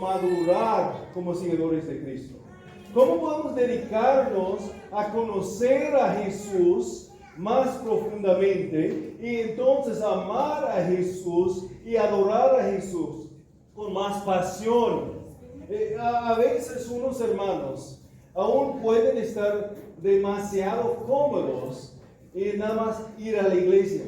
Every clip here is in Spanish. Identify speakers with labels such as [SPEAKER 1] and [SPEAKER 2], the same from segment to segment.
[SPEAKER 1] madurar como seguidores de Cristo? ¿Cómo podemos dedicarnos a conocer a Jesús más profundamente y entonces amar a Jesús y adorar a Jesús con más pasión? A veces unos hermanos aún pueden estar demasiado cómodos y nada más ir a la iglesia,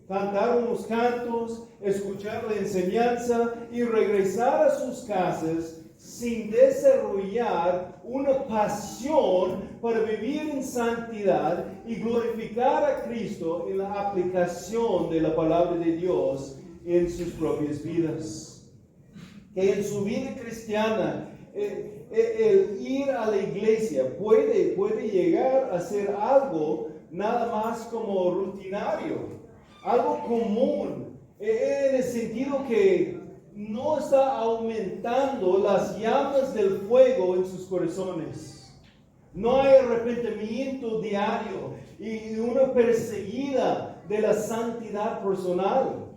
[SPEAKER 1] cantar unos cantos, escuchar la enseñanza y regresar a sus casas sin desarrollar una pasión para vivir en santidad y glorificar a Cristo en la aplicación de la palabra de Dios en sus propias vidas. Que en su vida cristiana el ir a la iglesia puede llegar a ser algo nada más como rutinario, algo común, en el sentido que no está aumentando las llamas del fuego en sus corazones. No hay arrepentimiento diario y una perseguida de la santidad personal.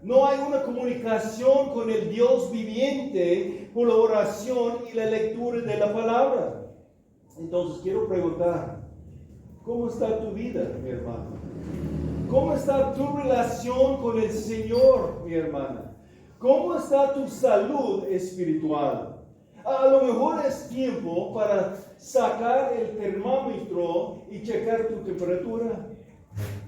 [SPEAKER 1] No hay una comunicación con el Dios viviente por la oración y la lectura de la palabra. Entonces quiero preguntar, ¿cómo está tu vida, mi hermano? ¿Cómo está tu relación con el Señor, mi hermana? ¿Cómo está tu salud espiritual? A lo mejor es tiempo para sacar el termómetro y checar tu temperatura.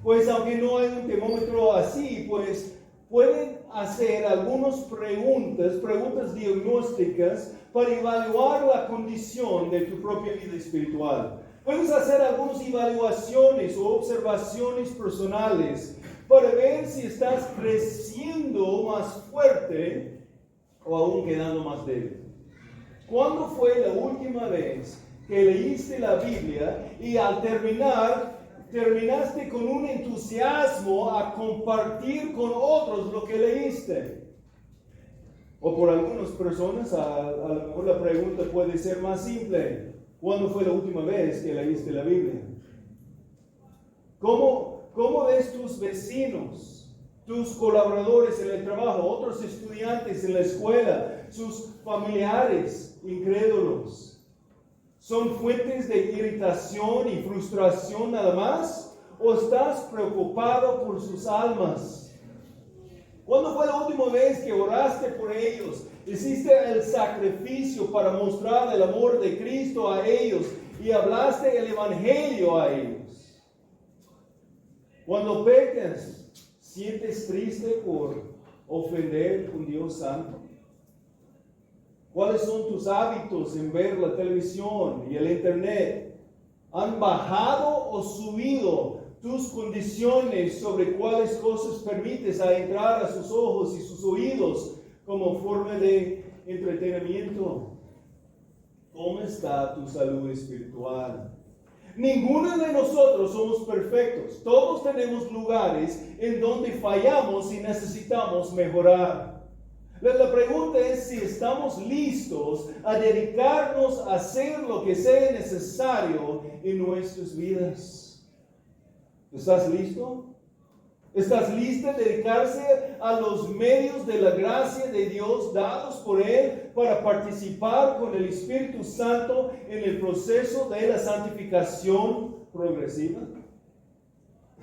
[SPEAKER 1] Pues aunque no hay un termómetro así, pues pueden hacer algunas preguntas diagnósticas para evaluar la condición de tu propia vida espiritual. Puedes hacer algunas evaluaciones o observaciones personales para ver si estás creciendo más fuerte o aún quedando más débil. ¿Cuándo fue la última vez que leíste la Biblia y al terminaste con un entusiasmo a compartir con otros lo que leíste? O por algunas personas, a lo mejor la pregunta puede ser más simple. ¿Cuándo fue la última vez que leíste la Biblia? ¿Cómo ves tus vecinos, tus colaboradores en el trabajo, otros estudiantes en la escuela, sus familiares incrédulos? ¿Son fuentes de irritación y frustración nada más? ¿O estás preocupado por sus almas? ¿Cuándo fue la última vez que oraste por ellos? Hiciste el sacrificio para mostrar el amor de Cristo a ellos y hablaste el evangelio a ellos. Cuando pecas, ¿sientes triste por ofender a un Dios santo? ¿Cuáles son tus hábitos en ver la televisión y el internet? ¿Han bajado o subido tus condiciones sobre cuáles cosas permites a entrar a sus ojos y sus oídos como forma de entretenimiento? ¿Cómo está tu salud espiritual? Ninguno de nosotros somos perfectos. Todos tenemos lugares en donde fallamos y necesitamos mejorar. La pregunta es si estamos listos a dedicarnos a hacer lo que sea necesario en nuestras vidas. ¿Estás listo? ¿Estás lista a dedicarse a los medios de la gracia de Dios dados por Él para participar con el Espíritu Santo en el proceso de la santificación progresiva?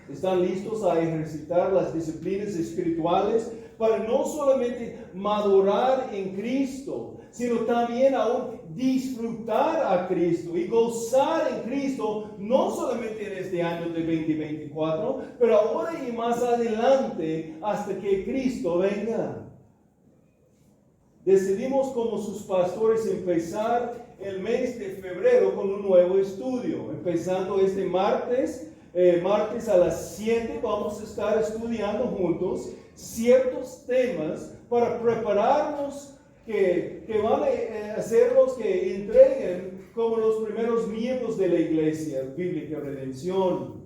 [SPEAKER 1] ¿Están listos a ejercitar las disciplinas espirituales para no solamente madurar en Cristo, sino también aún disfrutar a Cristo y gozar en Cristo, no solamente en este año de 2024, pero ahora y más adelante hasta que Cristo venga? Decidimos como sus pastores empezar el mes de febrero con un nuevo estudio, empezando este martes a las 7 vamos a estar estudiando juntos ciertos temas para prepararnos que van a hacerlos que entreguen como los primeros miembros de la Iglesia Bíblica Redención.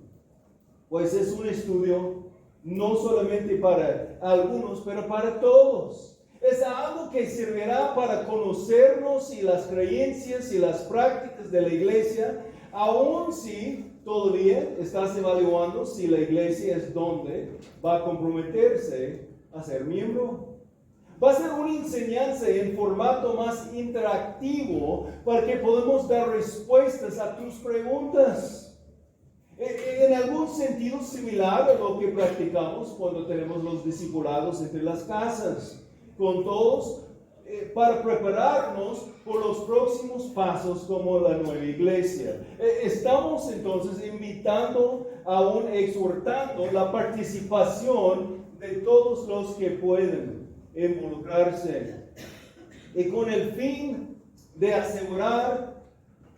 [SPEAKER 1] Pues es un estudio no solamente para algunos, pero para todos. Es algo que servirá para conocernos y las creencias y las prácticas de la Iglesia, aun si todavía estás evaluando si la iglesia es donde va a comprometerse a ser miembro. Va a ser una enseñanza en formato más interactivo para que podamos dar respuestas a tus preguntas. En algún sentido similar a lo que practicamos cuando tenemos los discipulados entre las casas, con todos, para prepararnos por los próximos pasos como la nueva iglesia. Estamos entonces invitando, aún exhortando la participación de todos los que pueden involucrarse, y con el fin de asegurar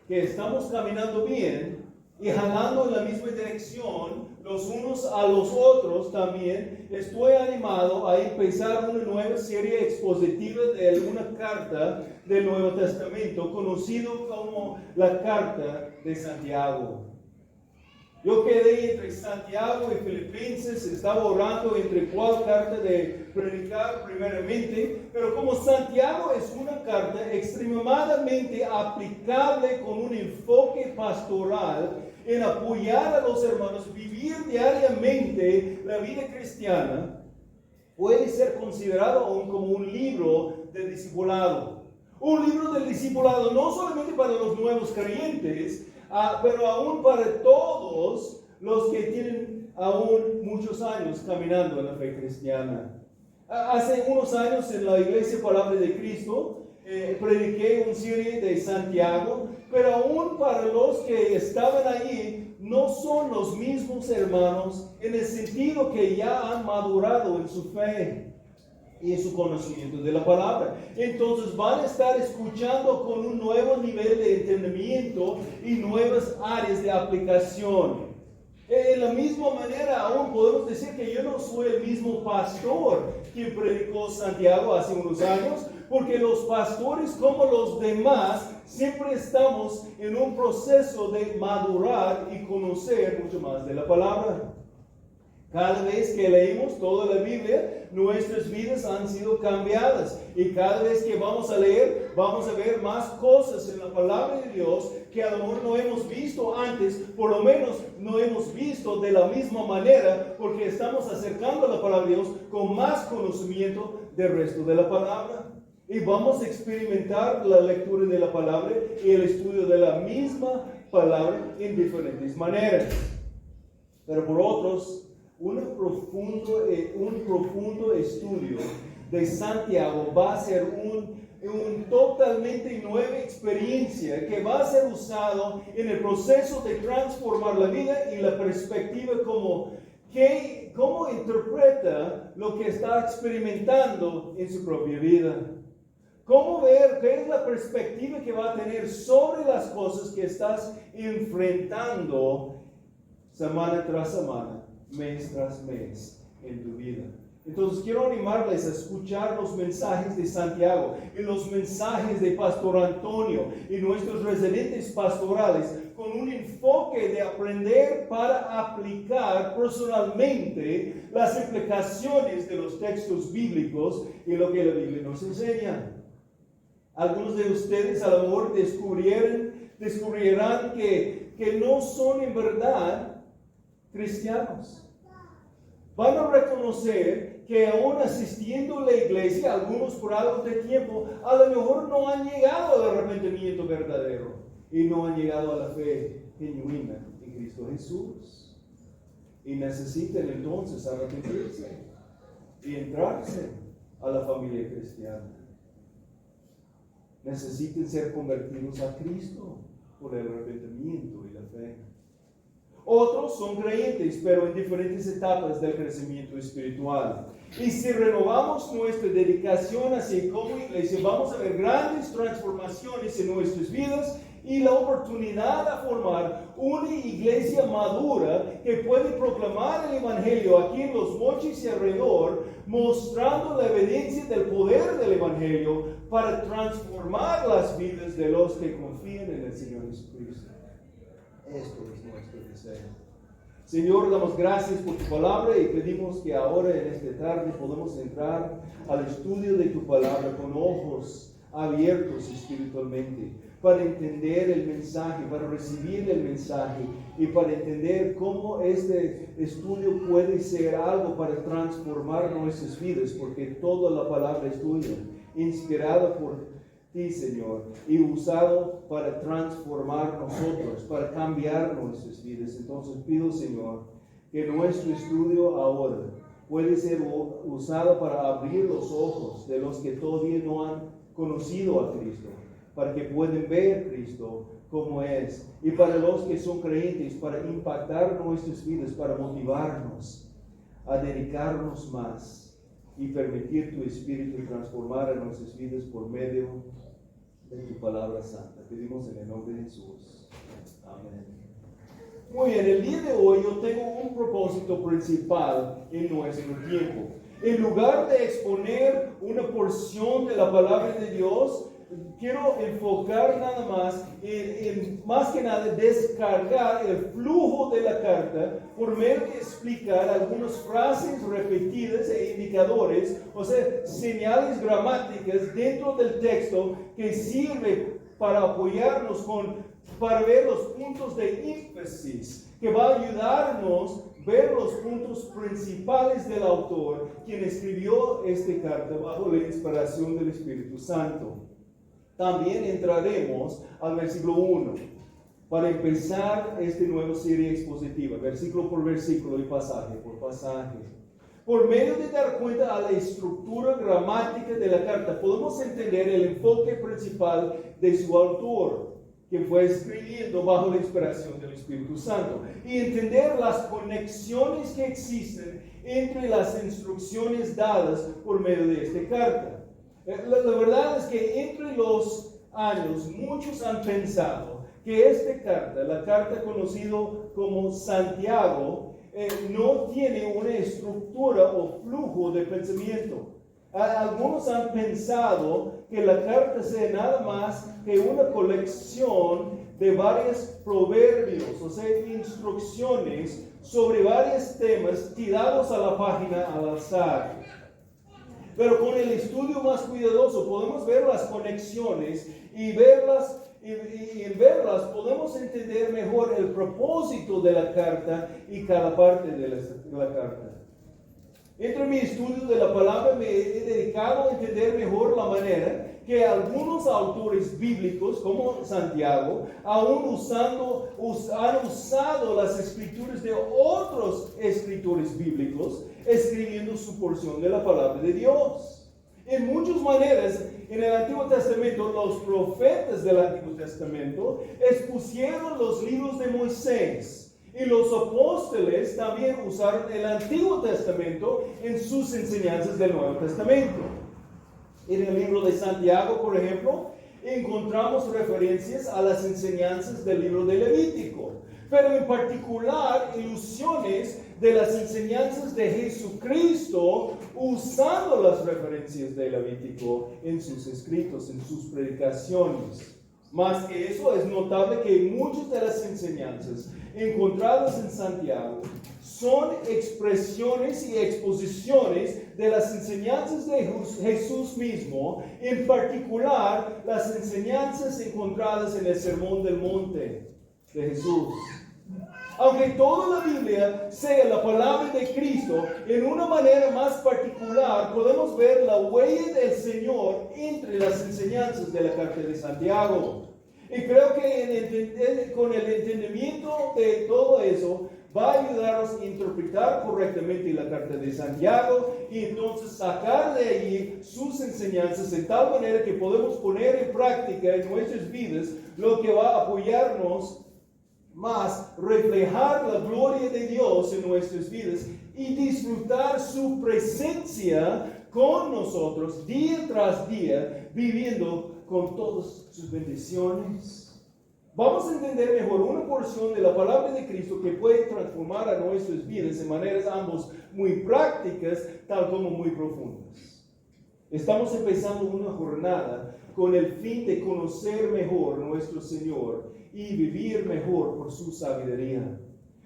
[SPEAKER 1] que estamos caminando bien y jalando en la misma dirección los unos a los otros. También estoy animado a empezar una nueva serie expositiva de una carta del Nuevo Testamento, conocido como la Carta de Santiago. Yo quedé entre Santiago y Filipenses, estaba orando entre cuál carta de predicar primeramente, pero como Santiago es una carta extremadamente aplicable con un enfoque pastoral en apoyar a los hermanos, vivir diariamente la vida cristiana, puede ser considerado aún como un libro de discipulado. Un libro del discipulado no solamente para los nuevos creyentes, pero aún para todos los que tienen aún muchos años caminando en la fe cristiana. Hace unos años en la Iglesia Palabra de Cristo prediqué una serie de Santiago, pero aún para los que estaban allí no son los mismos hermanos en el sentido que ya han madurado en su fe y en su conocimiento de la palabra. Entonces van a estar escuchando con un nuevo nivel de entendimiento y nuevas áreas de aplicación. De la misma manera, aún podemos decir que yo no soy el mismo pastor que predicó Santiago hace unos años, porque los pastores, como los demás, siempre estamos en un proceso de madurar y conocer mucho más de la palabra. Cada vez que leemos toda la Biblia, nuestras vidas han sido cambiadas. Y cada vez que vamos a leer, vamos a ver más cosas en la palabra de Dios que a lo mejor no hemos visto antes, por lo menos no hemos visto de la misma manera, porque estamos acercando a la palabra de Dios con más conocimiento del resto de la palabra. Y vamos a experimentar la lectura de la palabra y el estudio de la misma palabra en diferentes maneras. Pero por otros, un profundo estudio de Santiago va a ser un totalmente nueva experiencia que va a ser usado en el proceso de transformar la vida y la perspectiva cómo interpreta lo que está experimentando en su propia vida. Cómo ver qué es la perspectiva que va a tener sobre las cosas que estás enfrentando semana tras semana, mes tras mes en tu vida. Entonces quiero animarles a escuchar los mensajes de Santiago y los mensajes de Pastor Antonio y nuestros residentes pastorales con un enfoque de aprender para aplicar personalmente las implicaciones de los textos bíblicos y lo que la Biblia nos enseña. Algunos de ustedes a lo mejor descubrirán que no son en verdad cristianos. Van a reconocer que aún asistiendo a la iglesia, algunos por algo de tiempo, a lo mejor no han llegado al arrepentimiento verdadero y no han llegado a la fe genuina en Cristo Jesús. Y necesitan entonces arrepentirse y entrarse a la familia cristiana. Necesitan ser convertidos a Cristo por el arrepentimiento y la fe. Otros son creyentes, pero en diferentes etapas del crecimiento espiritual. Y si renovamos nuestra dedicación hacia como iglesia, vamos a ver grandes transformaciones en nuestras vidas y la oportunidad de formar una iglesia madura que puede proclamar el Evangelio aquí en Los Mochis y alrededor, mostrando la evidencia del poder del Evangelio para transformar las vidas de los que confían en el Señor Jesucristo. Esto es nuestro deseo. Señor, damos gracias por tu palabra y pedimos que ahora en esta tarde podamos entrar al estudio de tu palabra con ojos abiertos espiritualmente, para entender el mensaje, para recibir el mensaje y para entender cómo este estudio puede ser algo para transformar nuestras vidas, porque toda la palabra es tuya, inspirada por ti, Señor, y usado para transformar nosotros, para cambiar nuestras vidas. Entonces pido, Señor, que nuestro estudio ahora puede ser usado para abrir los ojos de los que todavía no han conocido a Cristo, para que puedan ver Cristo como es, y para los que son creyentes, para impactar nuestras vidas, para motivarnos a dedicarnos más y permitir tu Espíritu transformar a nuestras vidas por medio de tu palabra santa. Pedimos en el nombre de Jesús. Amén. Muy bien, el día de hoy yo tengo un propósito principal en nuestro tiempo. En lugar de exponer una porción de la palabra de Dios, quiero enfocar nada más en más que nada descargar el flujo de la carta por medio de explicar algunas frases repetidas e indicadores, o sea, señales gramáticas dentro del texto que sirve para apoyarnos para ver los puntos de énfasis, que va a ayudarnos a ver los puntos principales del autor, quien escribió esta carta bajo la inspiración del Espíritu Santo. También entraremos al versículo 1 para empezar esta nueva serie expositiva, versículo por versículo y pasaje por pasaje. Por medio de dar cuenta a la estructura gramática de la carta, podemos entender el enfoque principal de su autor, que fue escribiendo bajo la inspiración del Espíritu Santo, y entender las conexiones que existen entre las instrucciones dadas por medio de esta carta. La verdad es que entre los años muchos han pensado que esta carta, la carta conocida como Santiago, no tiene una estructura o flujo de pensamiento. Algunos han pensado que la carta sea nada más que una colección de varios proverbios, o sea, instrucciones sobre varios temas tirados a la página al azar. Pero con el estudio más cuidadoso podemos ver las conexiones y en verlas podemos entender mejor el propósito de la carta y cada parte de la carta. Entre mi estudio de la palabra me he dedicado a entender mejor la manera que algunos autores bíblicos, como Santiago, han usado las escrituras de otros escritores bíblicos, escribiendo su porción de la palabra de Dios. En muchas maneras, en el Antiguo Testamento, los profetas del Antiguo Testamento expusieron los libros de Moisés. Y los apóstoles también usaron el Antiguo Testamento en sus enseñanzas del Nuevo Testamento. En el libro de Santiago, por ejemplo, encontramos referencias a las enseñanzas del libro de Levítico, pero en particular ilusiones de las enseñanzas de Jesucristo usando las referencias de Levítico en sus escritos, en sus predicaciones. Más que eso, es notable que muchas de las enseñanzas encontradas en Santiago son expresiones y exposiciones de las enseñanzas de Jesús mismo, en particular las enseñanzas encontradas en el Sermón del Monte de Jesús. Aunque toda la Biblia sea la palabra de Cristo, en una manera más particular podemos ver la huella del Señor entre las enseñanzas de la carta de Santiago. Y creo que con el entendimiento de todo eso va a ayudarnos a interpretar correctamente la carta de Santiago y entonces sacar de allí sus enseñanzas de tal manera que podemos poner en práctica en nuestras vidas, lo que va a apoyarnos más, reflejar la gloria de Dios en nuestras vidas y disfrutar su presencia con nosotros día tras día, viviendo con todas sus bendiciones. Vamos a entender mejor una porción de la palabra de Cristo que puede transformar a nuestras vidas de maneras ambos muy prácticas, tal como muy profundas. Estamos empezando una jornada con el fin de conocer mejor nuestro Señor y vivir mejor por su sabiduría.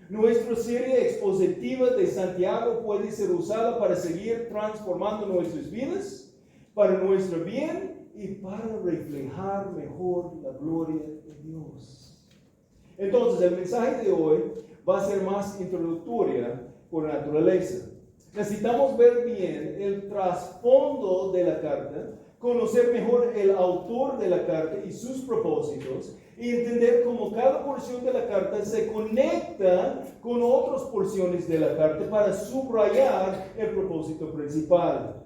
[SPEAKER 1] Nuestra serie expositiva de Santiago puede ser usada para seguir transformando nuestras vidas, para nuestro bien y para reflejar mejor la gloria de Dios. Entonces, el mensaje de hoy va a ser más introductoria por naturaleza. Necesitamos ver bien el trasfondo de la carta, conocer mejor el autor de la carta y sus propósitos, y entender cómo cada porción de la carta se conecta con otras porciones de la carta para subrayar el propósito principal.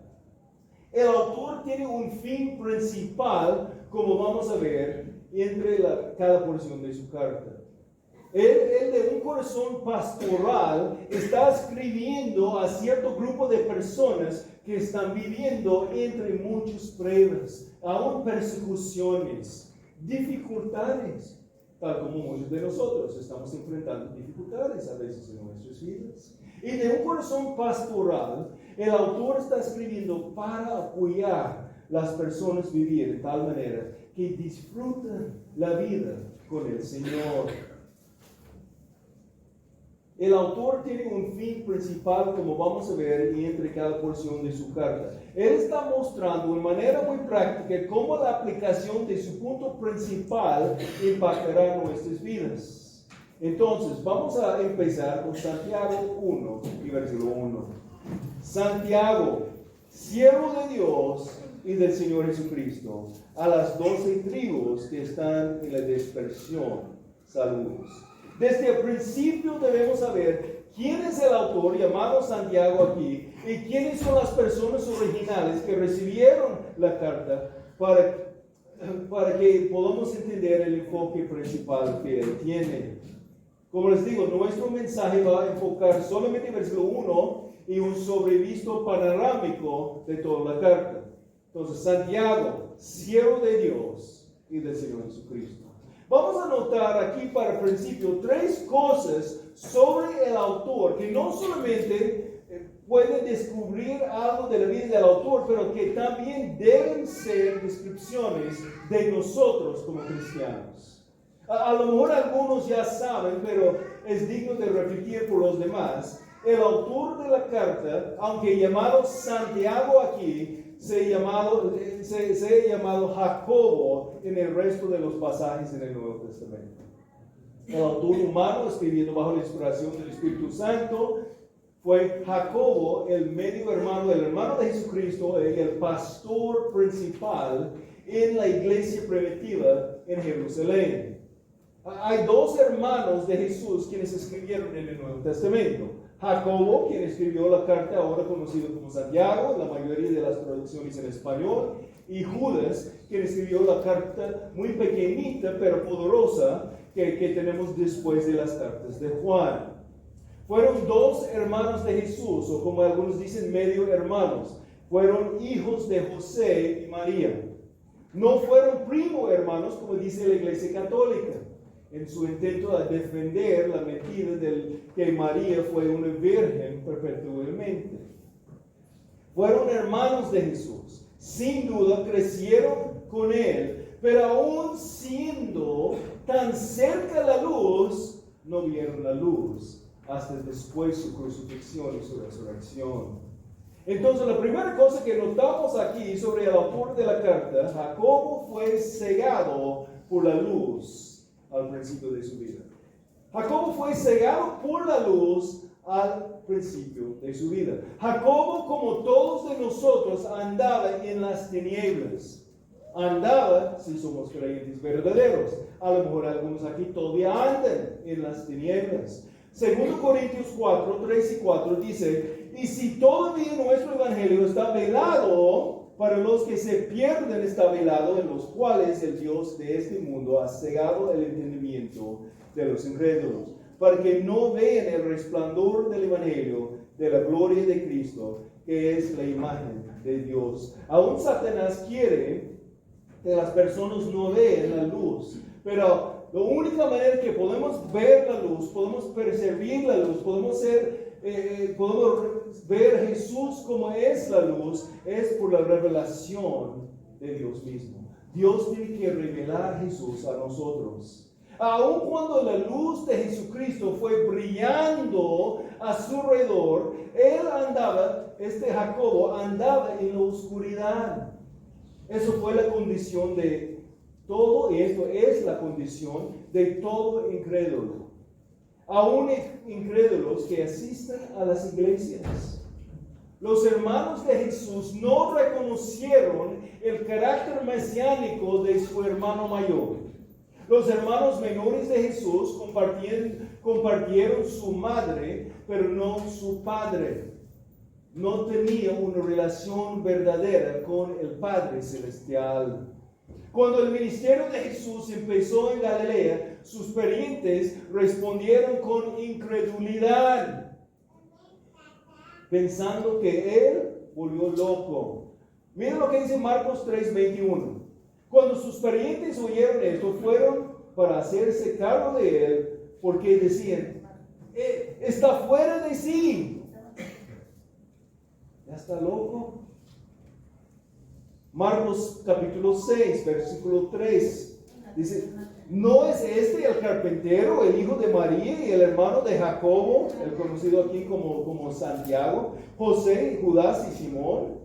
[SPEAKER 1] El autor tiene un fin principal, como vamos a ver, entre cada porción de su carta. Él de un corazón pastoral está escribiendo a cierto grupo de personas que están viviendo entre muchas pruebas, aún persecuciones, dificultades, tal como muchos de nosotros estamos enfrentando dificultades a veces en nuestras vidas. Y de un corazón pastoral, el autor está escribiendo para apoyar las personas vivir de tal manera que disfrutan la vida con el Señor. El autor tiene un fin principal, como vamos a ver, y entre cada porción de su carta. Él está mostrando de manera muy práctica cómo la aplicación de su punto principal impactará nuestras vidas. Entonces, vamos a empezar con Santiago 1 y versículo 1. Santiago, siervo de Dios y del Señor Jesucristo, a las 12 tribus que están en la dispersión, saludos. Desde el principio debemos saber quién es el autor llamado Santiago aquí y quiénes son las personas originales que recibieron la carta para que podamos entender el enfoque principal que él tiene. Como les digo, nuestro mensaje va a enfocar solamente el versículo 1 y un sobrevisto panorámico de toda la carta. Entonces, Santiago, siervo de Dios y del Señor Jesucristo. Vamos a notar aquí para el principio 3 cosas sobre el autor que no solamente pueden descubrir algo de la vida del autor, pero que también deben ser descripciones de nosotros como cristianos. A lo mejor algunos ya saben, pero es digno de repetir por los demás. El autor de la carta, aunque llamado Santiago aquí, se ha llamado Jacobo en el resto de los pasajes en el Nuevo Testamento. El autor humano, escribiendo bajo la inspiración del Espíritu Santo, fue Jacobo, el medio hermano, el hermano de Jesucristo, el pastor principal en la iglesia primitiva en Jerusalén. Hay 2 hermanos de Jesús quienes escribieron en el Nuevo Testamento. Jacobo, quien escribió la carta ahora conocido como Santiago, la mayoría de las traducciones en español, y Judas, quien escribió la carta muy pequeñita pero poderosa que tenemos después de las cartas de Juan. Fueron 2 hermanos de Jesús, o como algunos dicen, medio hermanos. Fueron hijos de José y María. No fueron primo hermanos, como dice la Iglesia Católica, en su intento de defender la mentira de que María fue una virgen perpetuamente. Fueron hermanos de Jesús. Sin duda crecieron con él, pero aún siendo tan cerca la luz, no vieron la luz hasta después su crucifixión y su resurrección. Entonces, la primera cosa que notamos aquí sobre el autor de la carta, Jacobo fue cegado por la luz al principio de su vida. Jacobo fue cegado por la luz al principio de su vida. Jacobo, como todos de nosotros, andaba en las tinieblas. Andaba, si somos creyentes verdaderos. A lo mejor algunos aquí todavía andan en las tinieblas. Segundo Corintios 4, 3 y 4 dice: y si todavía nuestro evangelio está velado, para los que se pierden está velado, en los cuales el Dios de este mundo ha cegado el entendimiento de los incrédulos, para que no vean el resplandor del evangelio de la gloria de Cristo, que es la imagen de Dios. Aún Satanás quiere que las personas no vean la luz, pero la única manera que podemos ver la luz, podemos percibir la luz, podemos ver a Jesús como es la luz, es por la revelación de Dios mismo. Dios tiene que revelar a Jesús a nosotros. Aun cuando la luz de Jesucristo fue brillando a su alrededor, Jacobo andaba en la oscuridad. Eso fue la condición de todo, y esto es la condición de todo incrédulo. Aún incrédulos que asisten a las iglesias. Los hermanos de Jesús no reconocieron el carácter mesiánico de su hermano mayor. Los hermanos menores de Jesús compartieron su madre, pero no su padre. No tenía una relación verdadera con el Padre Celestial. Cuando el ministerio de Jesús empezó en Galilea, sus parientes respondieron con incredulidad, pensando que él volvió loco. Miren lo que dice Marcos 3:21. Cuando sus parientes oyeron esto, fueron para hacerse cargo de él, porque decían, está fuera de sí. ¿Ya está loco? Marcos capítulo 6, versículo 3. Dice, ¿no es este el carpintero, el hijo de María y el hermano de Jacobo, el conocido aquí como Santiago, José, Judas y Simón?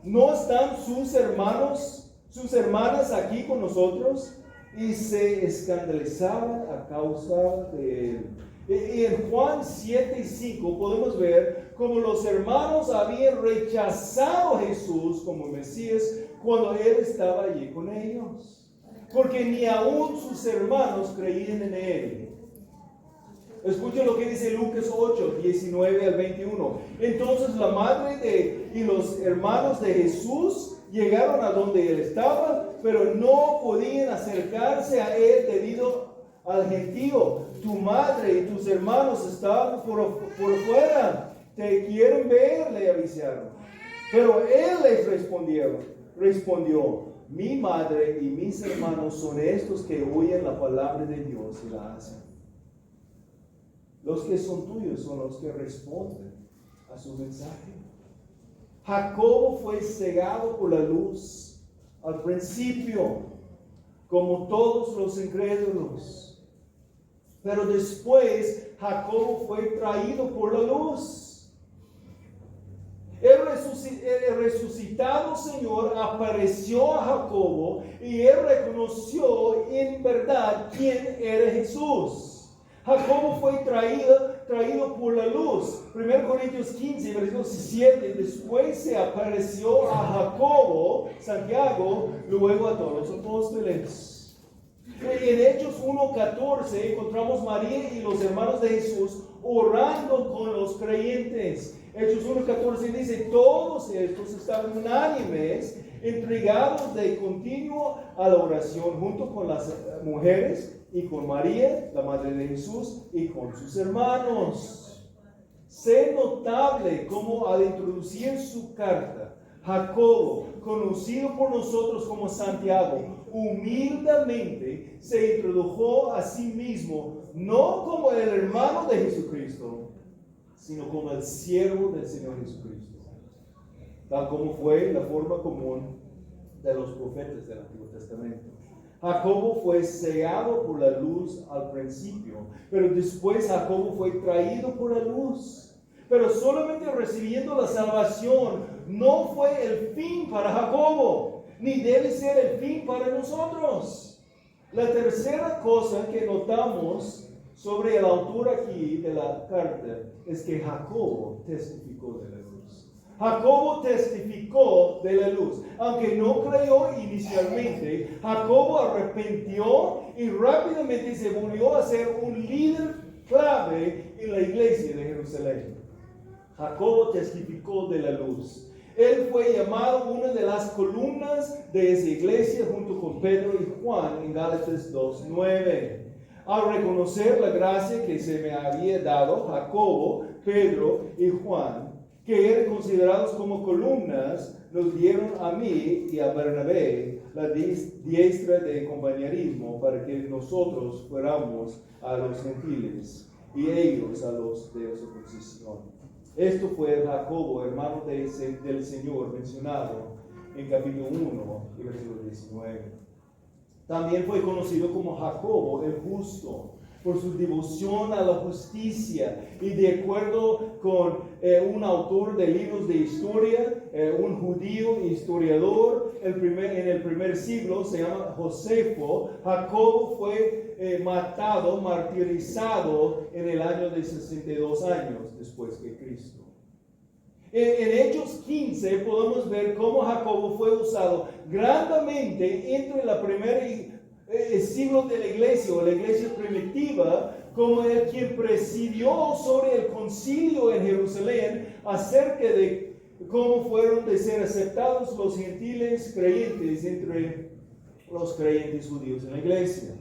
[SPEAKER 1] ¿No están sus hermanas aquí con nosotros? Y se escandalizaban a causa de él. Y en Juan 7:5 podemos ver cómo los hermanos habían rechazado a Jesús como Mesías cuando él estaba allí con ellos, porque ni aún sus hermanos creían en él. Escuchen lo que dice Lucas 8:19-21. Entonces la madre y los hermanos de Jesús llegaron a donde él estaba, pero no podían acercarse a él debido al gentío. Tu madre y tus hermanos estaban por fuera, te quieren ver, le avisaron. Pero él les respondió, mi madre y mis hermanos son estos que oyen la palabra de Dios y la hacen. Los que son tuyos son los que responden a su mensaje. Jacobo fue cegado por la luz al principio, como todos los incrédulos. Pero después Jacobo fue traído por la luz. El resucitado Señor apareció a Jacobo y él reconoció en verdad quién era Jesús. Jacobo fue traído por la luz. 1 Corintios 15, versículo 17. Después se apareció a Jacobo, Santiago, luego a todos los apóstoles. En Hechos 1:14 encontramos María y los hermanos de Jesús orando con los creyentes. Hechos 1:14 dice, todos estos estaban unánimes, entregados de continuo a la oración, junto con las mujeres y con María, la madre de Jesús, y con sus hermanos. Sé notable cómo al introducir su carta, Jacobo, conocido por nosotros como Santiago, humildemente se introdujo a sí mismo, no como el hermano de Jesucristo, sino como el siervo del Señor Jesucristo, tal como fue la forma común de los profetas del Antiguo Testamento. Jacobo fue cegado por la luz al principio, pero después Jacobo fue traído por la luz. Pero solamente recibiendo la salvación no fue el fin para Jacobo, ni debe ser el fin para nosotros. La tercera cosa que notamos sobre el autor aquí de la carta es que Jacobo testificó de la luz. Jacobo testificó de la luz. Aunque no creyó inicialmente, Jacobo arrepintió y rápidamente se volvió a ser un líder clave en la iglesia de Jerusalén. Jacobo testificó de la luz. Él fue llamado una de las columnas de esa iglesia junto con Pedro y Juan en Gálatas 2:9. Al reconocer la gracia que se me había dado, Jacobo, Pedro y Juan, que eran considerados como columnas, nos dieron a mí y a Bernabé la diestra de compañerismo para que nosotros fuéramos a los gentiles y ellos a los de su oposición. Esto fue Jacobo, hermano del Señor, mencionado en capítulo 1 y versículo 19. También fue conocido como Jacobo el justo, por su devoción a la justicia. Y de acuerdo con un autor de libros de historia, un judío historiador, en el primer siglo, se llama Josefo, Jacobo fue martirizado en el año de 62 años después que Cristo. En Hechos 15 podemos ver cómo Jacobo fue usado grandemente entre la primera siglo de la iglesia o la iglesia primitiva, como el quien presidió sobre el concilio en Jerusalén acerca de cómo fueron de ser aceptados los gentiles creyentes entre los creyentes judíos en la iglesia.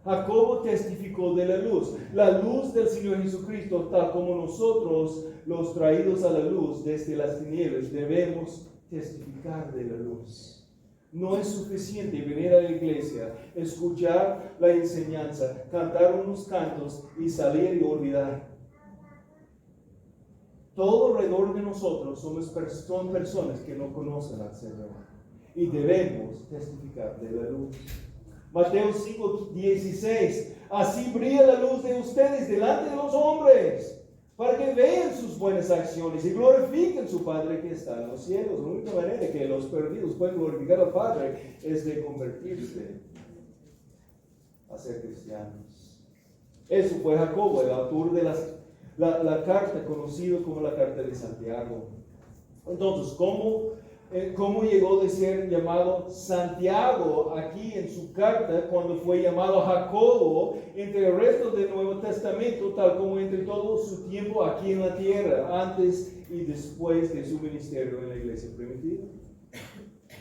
[SPEAKER 1] Jacobo testificó de la luz del Señor Jesucristo, tal como nosotros, los traídos a la luz desde las tinieblas, debemos testificar de la luz. No es suficiente venir a la iglesia, escuchar la enseñanza, cantar unos cantos y salir y olvidar. Todo alrededor de nosotros son personas que no conocen al Señor y debemos testificar de la luz. Mateo 5:16, así brilla la luz de ustedes delante de los hombres, para que vean sus buenas acciones y glorifiquen su Padre que está en los cielos. La única manera que los perdidos pueden glorificar al Padre es de convertirse a ser cristianos. Eso fue Jacobo, el autor de la carta, conocido como la carta de Santiago. Entonces, ¿cómo llegó de ser llamado Santiago aquí en su carta cuando fue llamado Jacobo entre el resto del Nuevo Testamento, tal como entre todo su tiempo aquí en la tierra, antes y después de su ministerio en la iglesia primitiva?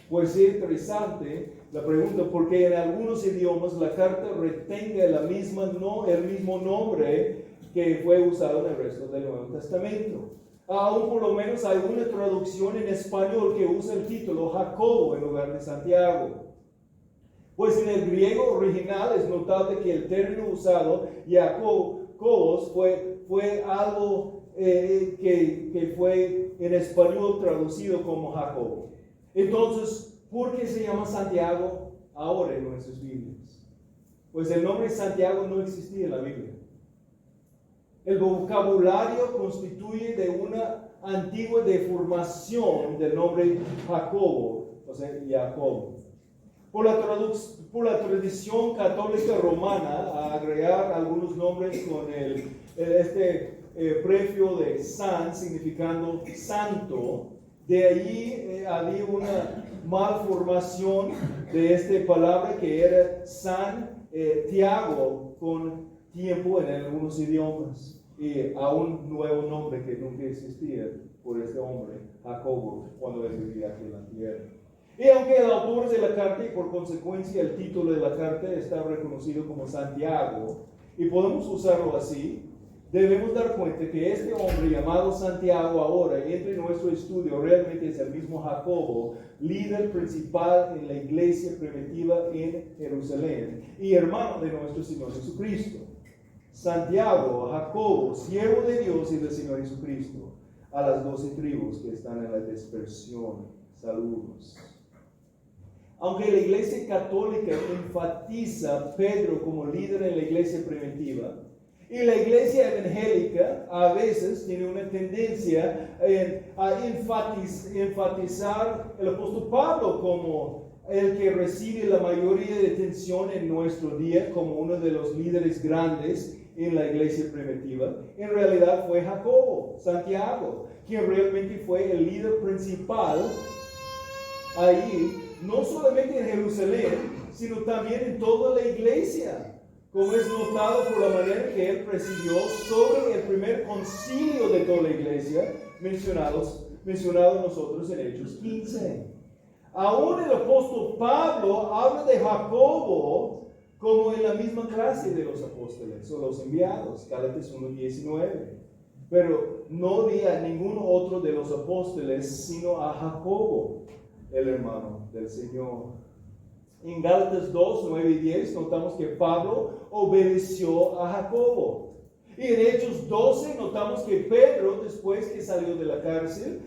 [SPEAKER 1] Pues es interesante la pregunta, porque en algunos idiomas la carta retenga el mismo nombre que fue usado en el resto del Nuevo Testamento. Aún por lo menos hay una traducción en español que usa el título Jacobo en lugar de Santiago. Pues en el griego original es notable que el término usado, Jacobos, fue algo que fue en español traducido como Jacobo. Entonces, ¿por qué se llama Santiago ahora en nuestras Biblias? Pues el nombre Santiago no existía en la Biblia. El vocabulario constituye de una antigua deformación del nombre Jacobo, o sea, Jacobo. Por la tradición católica romana, a agregar algunos nombres con prefijo de san, significando santo, de allí había una malformación de esta palabra que era Santiago, con tiempo en algunos idiomas, y a un nuevo nombre que nunca existía por este hombre, Jacobo, cuando él vivía aquí en la tierra. Y aunque el autor de la carta y por consecuencia el título de la carta está reconocido como Santiago, y podemos usarlo así, debemos dar cuenta que este hombre llamado Santiago ahora, entre nuestro estudio, realmente es el mismo Jacobo, líder principal en la iglesia primitiva en Jerusalén y hermano de nuestro Señor Jesucristo. Santiago, Jacobo, siervo de Dios y del Señor Jesucristo, a las 12 tribus que están en la dispersión, saludos. Aunque la iglesia católica enfatiza a Pedro como líder en la iglesia primitiva, y la iglesia evangélica a veces tiene una tendencia a enfatizar el apóstol Pablo como el que recibe la mayoría de atención en nuestro día como uno de los líderes grandes en la iglesia primitiva. En realidad fue Jacobo, Santiago, quien realmente fue el líder principal ahí, no solamente en Jerusalén, sino también en toda la iglesia, como es notado por la manera que él presidió sobre el primer concilio de toda la iglesia, mencionado nosotros en Hechos 15. Aún el apóstol Pablo habla de Jacobo como en la misma clase de los apóstoles o los enviados, Gálatas 1:19. Pero no di a ningún otro de los apóstoles, sino a Jacobo, el hermano del Señor. En Gálatas 2:9-10 notamos que Pablo obedeció a Jacobo. Y en Hechos 12 notamos que Pedro, después que salió de la cárcel,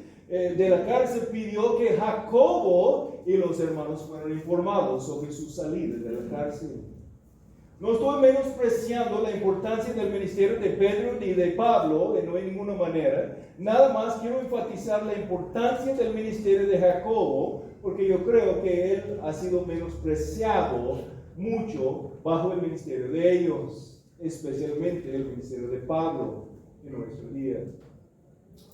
[SPEAKER 1] pidió que Jacobo y los hermanos fueran informados sobre su salida de la cárcel. No estoy menospreciando la importancia del ministerio de Pedro ni de Pablo, no en ninguna manera. Nada más quiero enfatizar la importancia del ministerio de Jacobo, porque yo creo que él ha sido menospreciado mucho bajo el ministerio de ellos, especialmente el ministerio de Pablo en nuestro día.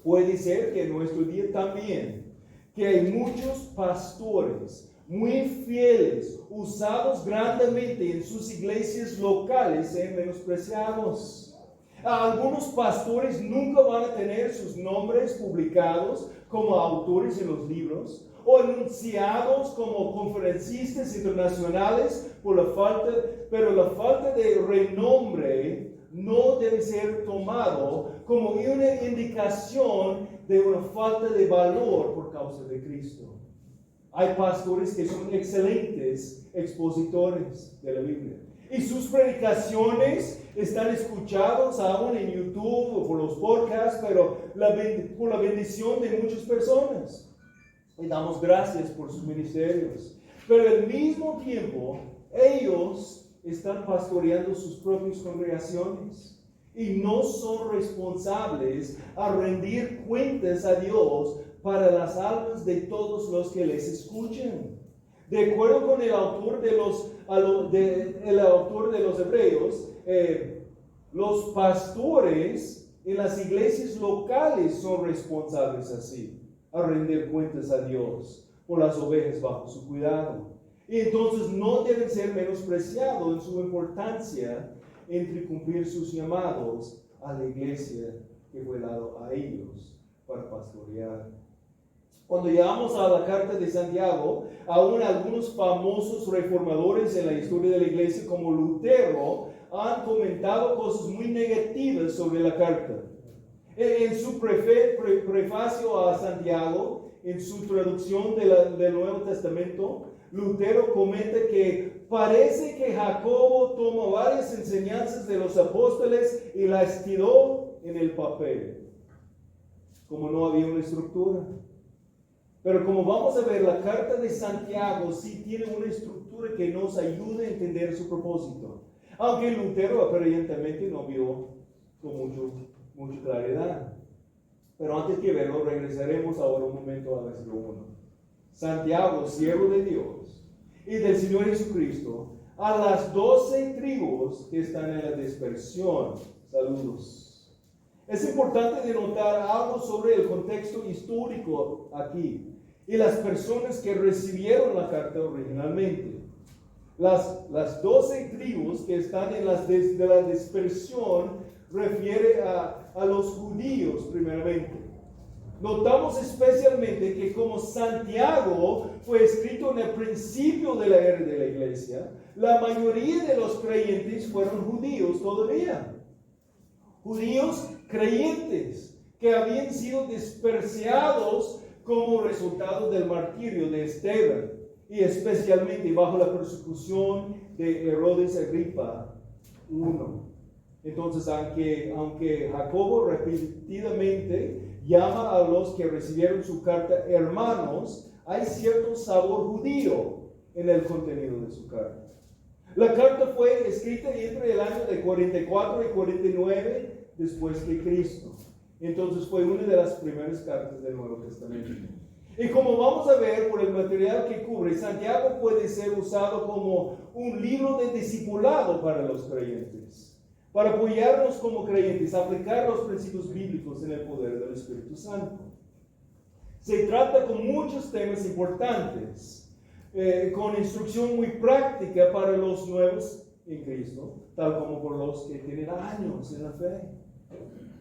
[SPEAKER 1] Puede ser que en nuestro día también, que hay muchos pastores muy fieles, usados grandemente en sus iglesias locales, sean menospreciados. Algunos pastores nunca van a tener sus nombres publicados como autores en los libros o anunciados como conferencistas internacionales pero la falta de renombre no debe ser tomado como una indicación de una falta de valor por causa de Cristo. Hay pastores que son excelentes expositores de la Biblia. Y sus predicaciones están escuchados aún en YouTube o por los podcasts, pero por la bendición de muchas personas. Y damos gracias por sus ministerios. Pero al mismo tiempo, ellos están pastoreando sus propias congregaciones. Y no son responsables a rendir cuentas a Dios para las almas de todos los que les escuchan. De acuerdo con el autor de los Hebreos, los pastores en las iglesias locales son responsables así, a rendir cuentas a Dios por las ovejas bajo su cuidado. Y entonces no deben ser menospreciados en su importancia entre cumplir sus llamados a la iglesia que fue dado a ellos para pastorear. Cuando llegamos a la carta de Santiago, aún algunos famosos reformadores en la historia de la iglesia como Lutero han comentado cosas muy negativas sobre la carta. En su prefacio a Santiago, en su traducción del Nuevo Testamento, Lutero comenta que parece que Jacobo tomó varias enseñanzas de los apóstoles y las tiró en el papel, como no había una estructura. Pero como vamos a ver, la carta de Santiago sí tiene una estructura que nos ayuda a entender su propósito. Aunque Lutero aparentemente no vio con mucha claridad. Pero antes que verlo, regresaremos ahora un momento al versículo 1. Santiago, siervo de Dios y del Señor Jesucristo, a las 12 tribus que están en la dispersión. Saludos. Es importante denotar algo sobre el contexto histórico aquí y las personas que recibieron la carta originalmente. Las 12 tribus que están en de la dispersión refiere a los judíos primeramente. Notamos especialmente que como Santiago fue escrito en el principio de la era de la iglesia, la mayoría de los creyentes fueron judíos todavía. Judíos creyentes que habían sido dispersados como resultado del martirio de Esteban y especialmente bajo la persecución de Herodes Agripa I. Entonces, aunque Jacobo repetidamente llama a los que recibieron su carta hermanos, hay cierto sabor judío en el contenido de su carta. La carta fue escrita entre el año de 44 y 49 después que Cristo. Entonces fue una de las primeras cartas del Nuevo Testamento. Y como vamos a ver por el material que cubre, Santiago puede ser usado como un libro de discipulado para los creyentes, para apoyarnos como creyentes, aplicar los principios bíblicos en el poder del Espíritu Santo. Se trata con muchos temas importantes, con instrucción muy práctica para los nuevos en Cristo, tal como por los que tienen años en la fe.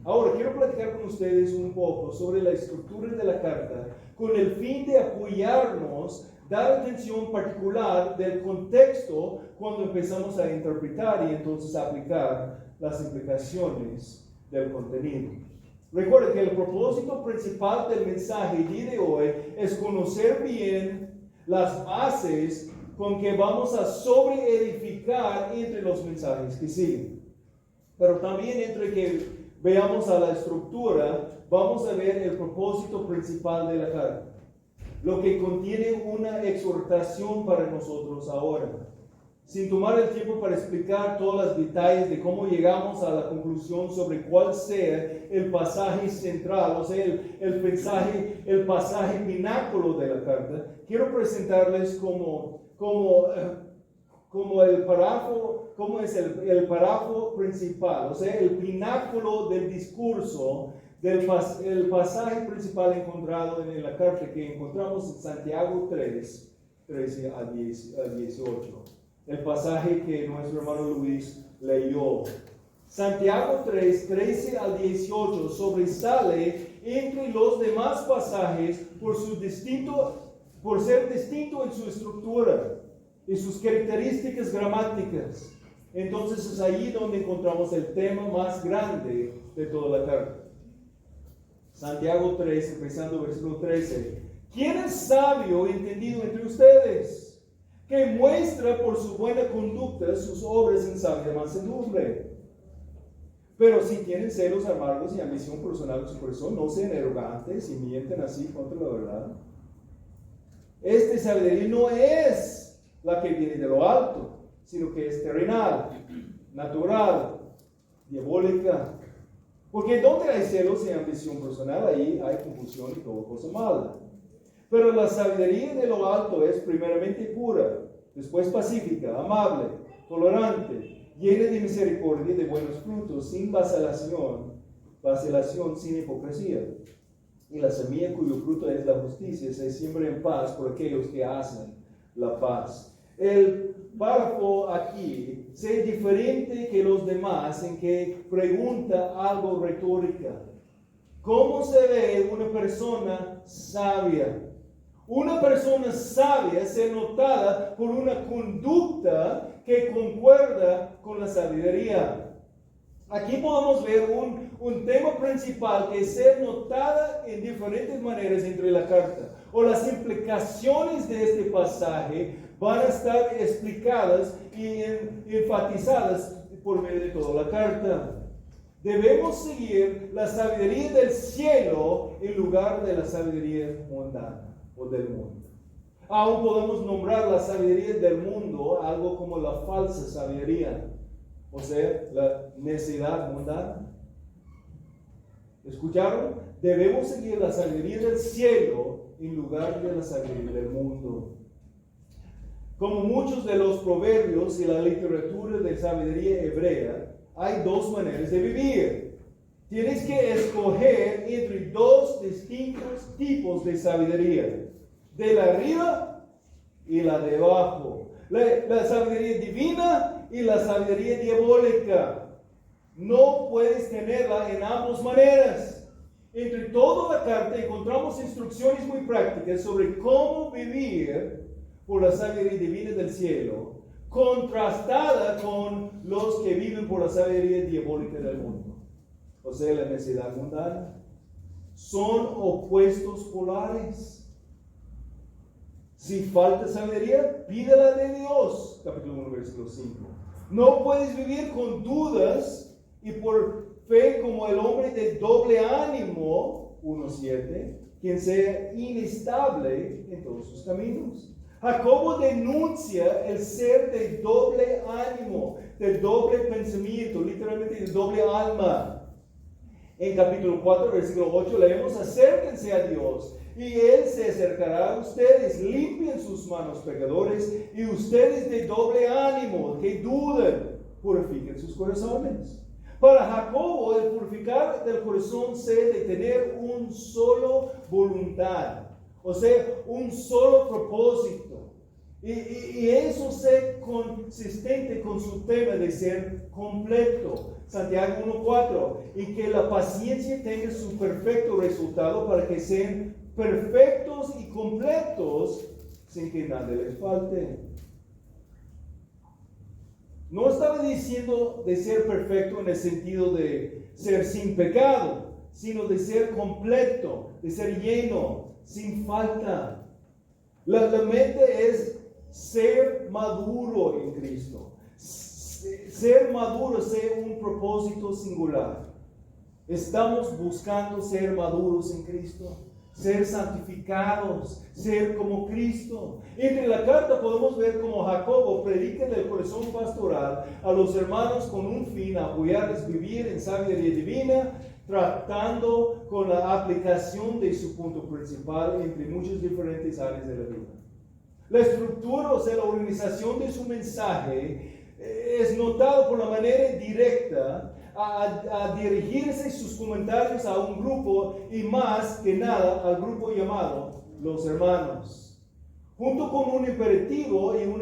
[SPEAKER 1] Ahora, quiero platicar con ustedes un poco sobre la estructura de la carta, con el fin de apoyarnos, dar atención particular del contexto cuando empezamos a interpretar y entonces aplicar las implicaciones del contenido. Recuerden que el propósito principal del mensaje de hoy es conocer bien las bases con que vamos a sobreedificar entre los mensajes que siguen. Pero también entre que veamos a la estructura, vamos a ver el propósito principal de la carta, lo que contiene una exhortación para nosotros ahora. sin tomar el tiempo para explicar todos los detalles de cómo llegamos a la conclusión sobre cuál sea el pasaje central, o sea, el pasaje pináculo de la carta, quiero presentarles como el párrafo, como es el párrafo principal, o sea, el pináculo del discurso, el pasaje principal encontrado en la carta que encontramos en Santiago 3, 13 a 18. El pasaje que nuestro hermano Luis leyó. Santiago 3, 13 al 18 sobresale entre los demás pasajes por ser distinto en su estructura y sus características gramáticas. Entonces es ahí donde encontramos el tema más grande de toda la carta. Santiago 3, empezando versículo 13. ¿Quién es sabio y entendido entre ustedes, que muestra por su buena conducta sus obras en sabia mansedumbre? Pero si tienen celos amargos y ambición personal en su corazón, no sean arrogantes y mienten así contra la verdad. Esta sabiduría no es la que viene de lo alto, sino que es terrenal, natural, diabólica. Porque donde hay celos y ambición personal, ahí hay confusión y toda cosa mala. Pero la sabiduría de lo alto es primeramente pura, después pacífica, amable, tolerante, llena de misericordia y de buenos frutos, sin vacilación, sin hipocresía. Y la semilla cuyo fruto es la justicia se siembra en paz por aquellos que hacen la paz. El párrafo aquí es diferente que los demás en que pregunta algo retórica. ¿Cómo se ve una persona sabia? Una persona sabia es notada por una conducta que concuerda con la sabiduría. Aquí podemos ver un tema principal que es ser notada en diferentes maneras entre la carta. O las implicaciones de este pasaje van a estar explicadas y enfatizadas por medio de toda la carta. Debemos seguir la sabiduría del cielo en lugar de la sabiduría mundana o del mundo. Aún podemos nombrar la sabiduría del mundo algo como la falsa sabiduría, o sea, la necedad mundana. ¿Escucharon? Debemos seguir la sabiduría del cielo en lugar de la sabiduría del mundo. Como muchos de los proverbios y la literatura de sabiduría hebrea, hay dos maneras de vivir. Tienes que escoger entre dos distintos tipos de sabiduría: de la arriba y la de abajo. La sabiduría divina y la sabiduría diabólica. No puedes tenerla en ambas maneras. Entre toda la carta encontramos instrucciones muy prácticas sobre cómo vivir por la sabiduría divina del cielo, contrastada con los que viven por la sabiduría diabólica del mundo, o sea, la necedad mundana. Son opuestos polares. Si falta sabiduría, pídela de Dios. Capítulo 1, versículo 5. No puedes vivir con dudas y por fe como el hombre de doble ánimo, 1:7, quien sea inestable en todos sus caminos. Jacobo denuncia el ser de doble ánimo, de doble pensamiento, literalmente de doble alma. En capítulo 4, versículo 8 leemos: acérquense a Dios y Él se acercará a ustedes. Limpien sus manos, pecadores, y ustedes de doble ánimo, que dudan, purifiquen sus corazones. Para Jacobo, el purificar del corazón se de tener un solo voluntad, o sea, un solo propósito. Y eso es consistente con su tema de ser completo. Santiago 1:4. Y que la paciencia tenga su perfecto resultado para que sean perfectos y completos sin que nada les falte. No estaba diciendo de ser perfecto en el sentido de ser sin pecado, sino de ser completo, de ser lleno, sin falta. La mente es ser maduro en Cristo. Ser maduro es un propósito singular. Estamos buscando ser maduros en Cristo. ser santificados, ser como Cristo. Entre la carta podemos ver cómo Jacobo predica del corazón pastoral a los hermanos con un fin, apoyarles vivir en sabiduría divina, tratando con la aplicación de su punto principal entre muchas diferentes áreas de la vida. La estructura, o sea, la organización de su mensaje es notado por la manera directa a dirigirse sus comentarios a un grupo y más que nada al grupo llamado los hermanos. Junto con un imperativo y un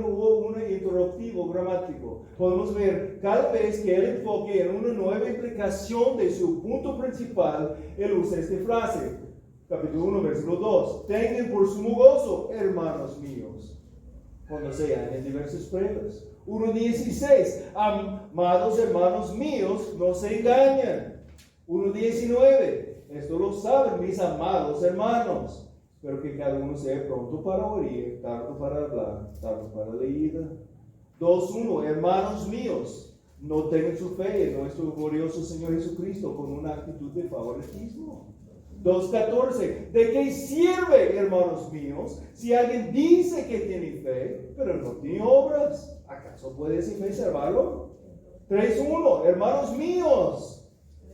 [SPEAKER 1] interrogativo gramático, podemos ver cada vez que él enfoque en una nueva implicación de su punto principal, él usa esta frase. Capítulo 1, versículo 2. Tengan por sumo gozo, hermanos míos, cuando sean en diversas pruebas. 1:16. Amados hermanos míos, no se engañen. 1:19. Esto lo saben mis amados hermanos. Espero que cada uno sea pronto para oír, tardo para hablar, tardo para leer. 2:1. Hermanos míos, no tengan su fe en nuestro glorioso Señor Jesucristo con una actitud de favoritismo. 2:14. ¿De qué sirve, hermanos míos, si alguien dice que tiene fe, pero no tiene obras? ¿Acaso puede esa fe salvarlo? 3:1. Hermanos míos,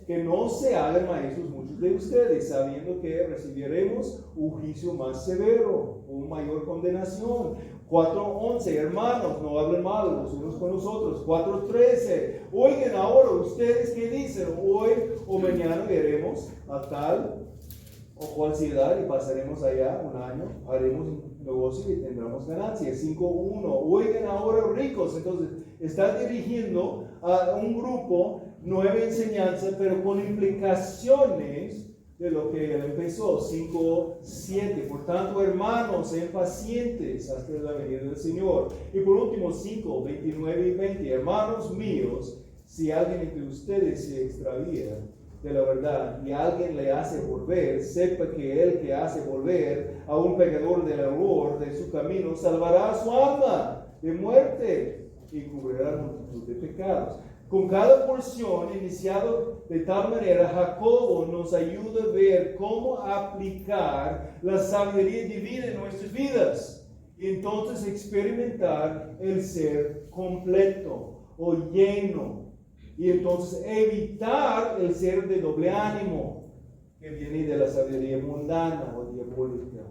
[SPEAKER 1] que no se hagan maestros muchos de ustedes, sabiendo que recibiremos un juicio más severo, una mayor condenación. 4:11. Hermanos, no hablen mal los unos con los otros. 4:13. Oigan ahora ustedes que dicen, hoy o mañana veremos a tal o cual ciudad y pasaremos allá un año, haremos un negocio y tendremos ganancias. 5:1. Oigan ahora ricos. Entonces está dirigiendo a un grupo nueva enseñanza, pero con implicaciones de lo que él empezó. 5:7. Por tanto, hermanos, sean pacientes hasta la venida del Señor. Y por último, 5:29 y 20. Hermanos míos, si alguien entre ustedes se extravía de la verdad y alguien le hace volver, sepa que el que hace volver a un pecador del error de su camino salvará su alma de muerte y cubrirá multitud de pecados. Con cada porción iniciado de tal manera, Jacobo nos ayuda a ver cómo aplicar la sabiduría divina en nuestras vidas y entonces experimentar el ser completo o lleno. Y entonces evitar el ser de doble ánimo que viene de la sabiduría mundana o diabólica.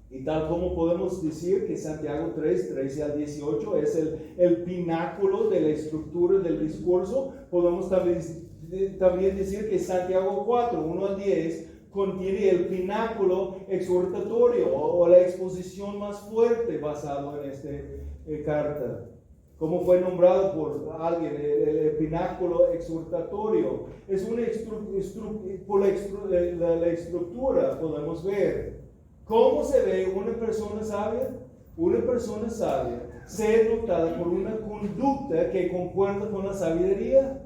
[SPEAKER 1] Y tal como podemos decir que Santiago 3, 13 al 18 es el pináculo de la estructura del discurso, podemos también decir que Santiago 4, 1 al 10 contiene el pináculo exhortatorio o la exposición más fuerte basado en esta carta. Como fue nombrado por alguien, el pináculo exhortatorio. Es una por la estructura podemos ver. ¿Cómo se ve una persona sabia? Una persona sabia ser notada por una conducta que concuerda con la sabiduría.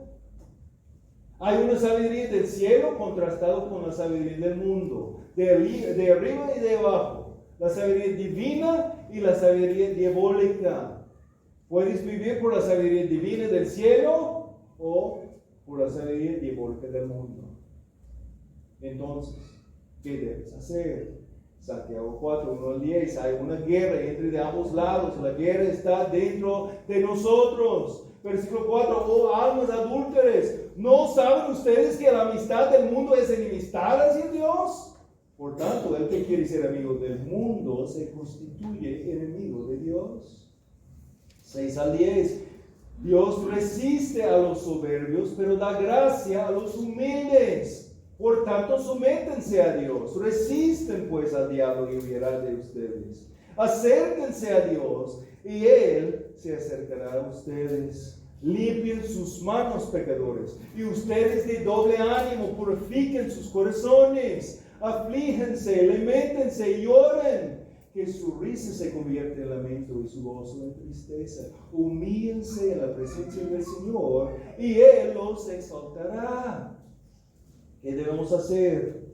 [SPEAKER 1] Hay una sabiduría del cielo contrastado con la sabiduría del mundo, de arriba y de abajo. La sabiduría divina y la sabiduría diabólica. Puedes vivir por la sabiduría divina del cielo o por la sabiduría diabólica del mundo. Entonces, ¿qué debes hacer? Santiago 4, 1 al 10. Hay una guerra entre de ambos lados. La guerra está dentro de nosotros. Versículo 4. Oh almas adúlteras, ¿no saben ustedes que la amistad del mundo es enemistad hacia Dios? Por tanto, el que quiere ser amigo del mundo se constituye enemigo de Dios. 6 al 10. Dios resiste a los soberbios, pero da gracia a los humildes. Por tanto, sométense a Dios. Resisten pues al diablo y huirá de ustedes. Acérquense a Dios y Él se acercará a ustedes. Limpien sus manos, pecadores, y ustedes de doble ánimo purifiquen sus corazones. Aflíjense, lamentense y lloren. Que su risa se convierta en lamento y su gozo en tristeza. Humíllense en la presencia del Señor y Él los exaltará. ¿Qué debemos hacer?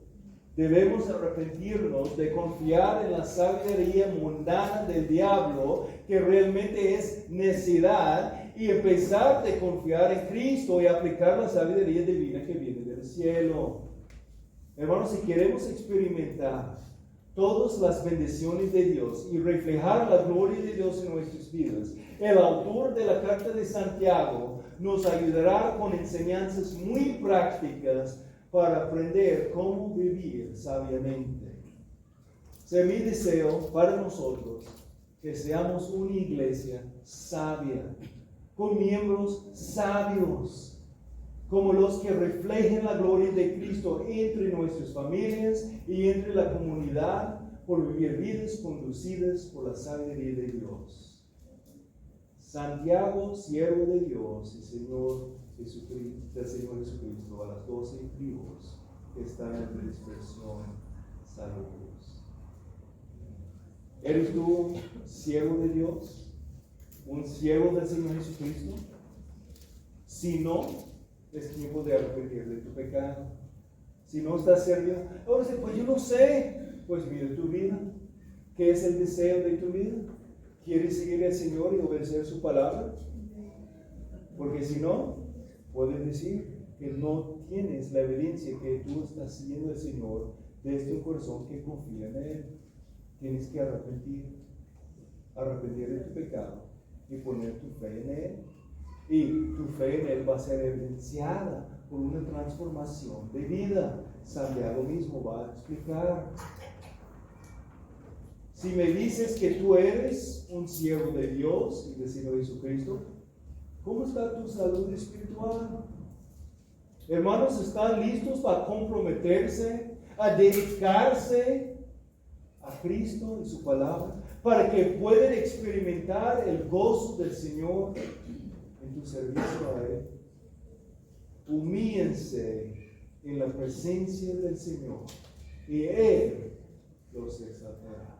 [SPEAKER 1] Debemos arrepentirnos de confiar en la sabiduría mundana del diablo, que realmente es necedad, y empezar de confiar en Cristo y aplicar la sabiduría divina que viene del cielo. Hermanos, si queremos experimentar todas las bendiciones de Dios y reflejar la gloria de Dios en nuestras vidas, el autor de la carta de Santiago nos ayudará con enseñanzas muy prácticas para aprender cómo vivir sabiamente. Sea mi deseo para nosotros que seamos una iglesia sabia, con miembros sabios, como los que reflejen la gloria de Cristo entre nuestras familias y entre la comunidad, por vivir vidas conducidas por la sabiduría de Dios. Santiago, siervo de Dios y Señor Jesucristo, del Señor Jesucristo, a las 12 tribus que están en dispersión, saludos. ¿Eres tú siervo de Dios? ¿Un siervo del Señor Jesucristo? Si no, es tiempo de arrepentir de tu pecado. Si no estás servido, ahora sí, pues yo no sé. Pues mira tu vida. ¿Qué es el deseo de tu vida? ¿Quieres seguir al Señor y obedecer su palabra? Porque si no, puedes decir que no tienes la evidencia que tú estás siguiendo al Señor desde un corazón que confía en Él. Tienes que arrepentir de tu pecado y poner tu fe en Él. Y tu fe en Él va a ser evidenciada por una transformación de vida. Santiago mismo va a explicar. Si me dices que tú eres un siervo de Dios y del Señor Jesucristo, ¿cómo está tu salud espiritual? Hermanos, ¿están listos para comprometerse, a dedicarse a Cristo y su palabra, para que puedan experimentar el gozo del Señor en tu servicio a Él? Humíllense en la presencia del Señor y Él los exaltará.